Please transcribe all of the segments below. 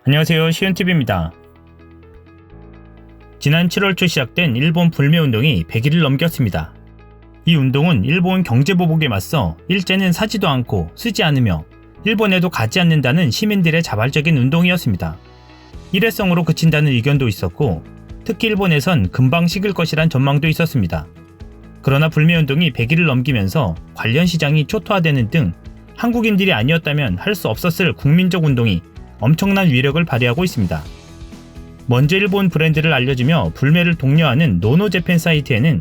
안녕하세요, 시은TV입니다. 지난 7월 초 시작된 일본 불매운동이 100일을 넘겼습니다. 이 운동은 일본 경제보복에 맞서 일제는 사지도 않고 쓰지 않으며 일본에도 가지 않는다는 시민들의 자발적인 운동이었습니다. 일회성으로 그친다는 의견도 있었고 특히 일본에선 금방 식을 것이란 전망도 있었습니다. 그러나 불매운동이 100일을 넘기면서 관련 시장이 초토화되는 등 한국인들이 아니었다면 할 수 없었을 국민적 운동이 엄청난 위력을 발휘하고 있습니다. 먼저 일본 브랜드를 알려주며 불매를 독려하는 노노재팬 사이트에는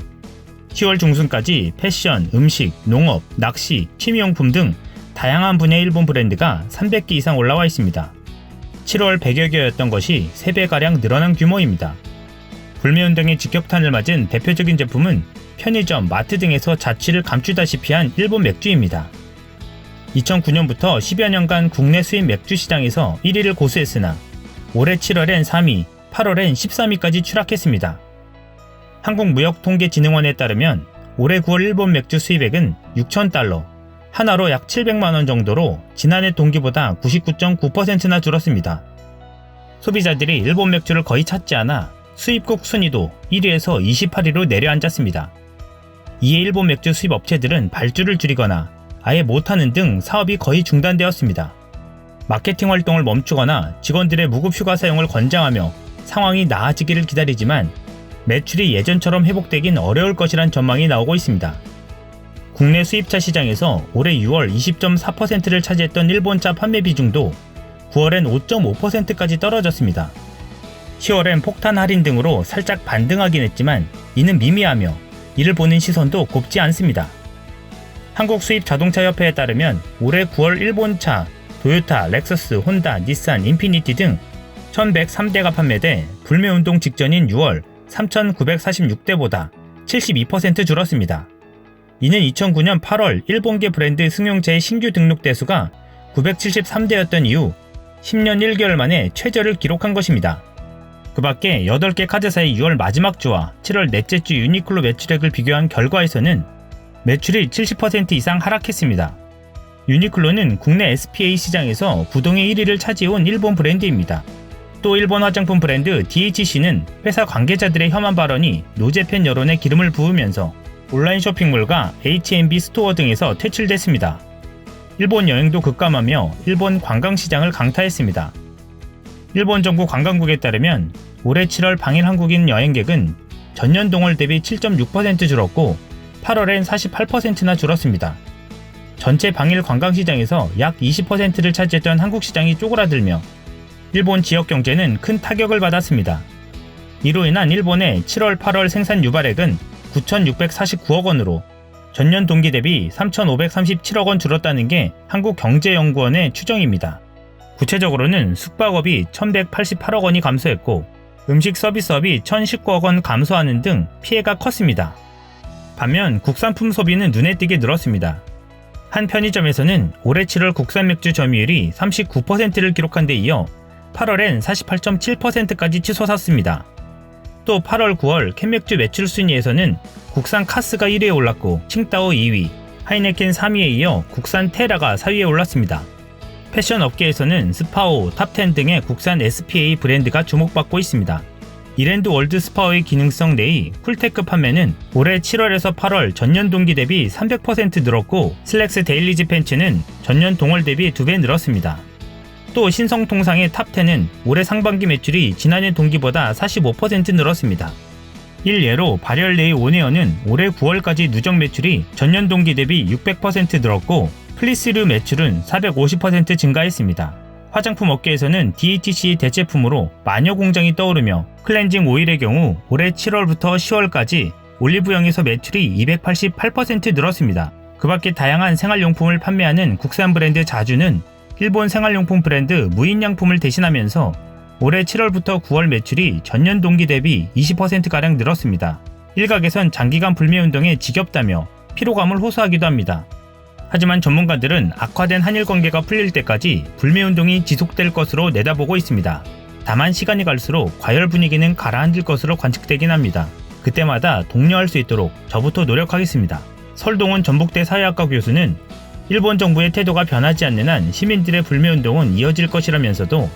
10월 중순까지 패션, 음식, 농업, 낚시, 취미용품 등 다양한 분야의 일본 브랜드가 300개 이상 올라와 있습니다. 7월 100여 개였던 것이 3배가량 늘어난 규모입니다. 불매운동의 직격탄을 맞은 대표적인 제품은 편의점, 마트 등에서 자취를 감추다시피 한 일본 맥주입니다. 2009년부터 10여 년간 국내 수입 맥주 시장에서 1위를 고수했으나 올해 7월엔 3위, 8월엔 13위까지 추락했습니다. 한국무역통계진흥원에 따르면 올해 9월 일본 맥주 수입액은 6,000달러, 하나로 약 700만원 정도로 지난해 동기보다 99.9%나 줄었습니다. 소비자들이 일본 맥주를 거의 찾지 않아 수입국 순위도 1위에서 28위로 내려앉았습니다. 이에 일본 맥주 수입 업체들은 발주를 줄이거나 아예 못하는 등 사업이 거의 중단되었습니다. 마케팅 활동을 멈추거나 직원들의 무급 휴가 사용을 권장하며 상황이 나아지기를 기다리지만 매출이 예전처럼 회복되긴 어려울 것이란 전망이 나오고 있습니다. 국내 수입차 시장에서 올해 6월 20.4%를 차지했던 일본차 판매 비중도 9월엔 5.5%까지 떨어졌습니다. 10월엔 폭탄 할인 등으로 살짝 반등하긴 했지만 이는 미미하며 이를 보는 시선도 곱지 않습니다. 한국수입자동차협회에 따르면 올해 9월 일본차 도요타, 렉서스, 혼다, 닛산, 인피니티 등 1103대가 판매돼 불매운동 직전인 6월 3946대보다 72% 줄었습니다. 이는 2009년 8월 일본계 브랜드 승용차의 신규 등록 대수가 973대였던 이후 10년 1개월 만에 최저를 기록한 것입니다. 그 밖에 8개 카드사의 6월 마지막 주와 7월 넷째 주 유니클로 매출액을 비교한 결과에서는 매출이 70% 이상 하락했습니다. 유니클로는 국내 SPA 시장에서 부동의 1위를 차지해온 일본 브랜드입니다. 또 일본 화장품 브랜드 DHC는 회사 관계자들의 혐한 발언이 노재팬 여론에 기름을 부으면서 온라인 쇼핑몰과 H&B 스토어 등에서 퇴출됐습니다. 일본 여행도 급감하며 일본 관광시장을 강타했습니다. 일본 정부 관광국에 따르면 올해 7월 방일 한국인 여행객은 전년 동월 대비 7.6% 줄었고 8월엔 48%나 줄었습니다. 전체 방일 관광시장에서 약 20%를 차지했던 한국 시장이 쪼그라들며 일본 지역 경제는 큰 타격을 받았습니다. 이로 인한 일본의 7월 8월 생산 유발액은 9,649억 원으로 전년 동기 대비 3,537억 원 줄었다는 게 한국경제연구원의 추정입니다. 구체적으로는 숙박업이 1,188억 원이 감소했고 음식 서비스업이 1,019억 원 감소하는 등 피해가 컸습니다. 반면 국산품 소비는 눈에 띄게 늘었습니다. 한 편의점에서는 올해 7월 국산 맥주 점유율이 39%를 기록한 데 이어 8월엔 48.7%까지 치솟았습니다. 또 8월 9월 캔맥주 매출 순위에서는 국산 카스가 1위에 올랐고 칭따오 2위, 하이네켄 3위에 이어 국산 테라가 4위에 올랐습니다. 패션 업계에서는 스파오, 탑10 등의 국산 SPA 브랜드가 주목받고 있습니다. 이랜드 월드 스파오의 기능성 레이, 쿨테크 판매는 올해 7월에서 8월 전년 동기 대비 300% 늘었고 슬랙스 데일리지 팬츠는 전년 동월 대비 2배 늘었습니다. 또 신성통상의 탑10은 올해 상반기 매출이 지난해 동기보다 45% 늘었습니다. 일예로 발열레이 온에어는 올해 9월까지 누적 매출이 전년 동기 대비 600% 늘었고 플리스류 매출은 450% 증가했습니다. 화장품 업계에서는 DHC 대체품으로 마녀 공장이 떠오르며 클렌징 오일의 경우 올해 7월부터 10월까지 올리브영에서 매출이 288% 늘었습니다. 그 밖에 다양한 생활용품을 판매하는 국산 브랜드 자주는 일본 생활용품 브랜드 무인양품을 대신하면서 올해 7월부터 9월 매출이 전년 동기 대비 20%가량 늘었습니다. 일각에선 장기간 불매운동에 지겹다며 피로감을 호소하기도 합니다. 하지만 전문가들은 악화된 한일 관계가 풀릴 때까지 불매운동이 지속될 것으로 내다보고 있습니다. 다만 시간이 갈수록 과열 분위기는 가라앉을 것으로 관측되긴 합니다. 그때마다 독려할 수 있도록 저부터 노력하겠습니다. 설동원 전북대 사회학과 교수는 일본 정부의 태도가 변하지 않는 한 시민들의 불매운동은 이어질 것이라면서도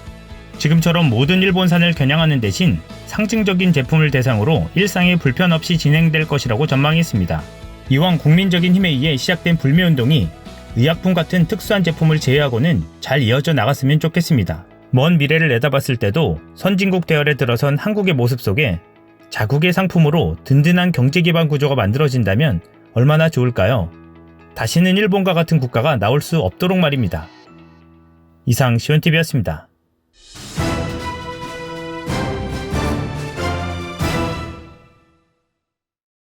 지금처럼 모든 일본산을 겨냥하는 대신 상징적인 제품을 대상으로 일상에 불편 없이 진행될 것이라고 전망했습니다. 이왕 국민적인 힘에 의해 시작된 불매운동이 의약품 같은 특수한 제품을 제외하고는 잘 이어져 나갔으면 좋겠습니다. 먼 미래를 내다봤을 때도 선진국 대열에 들어선 한국의 모습 속에 자국의 상품으로 든든한 경제 기반 구조가 만들어진다면 얼마나 좋을까요? 다시는 일본과 같은 국가가 나올 수 없도록 말입니다. 이상 시온TV였습니다.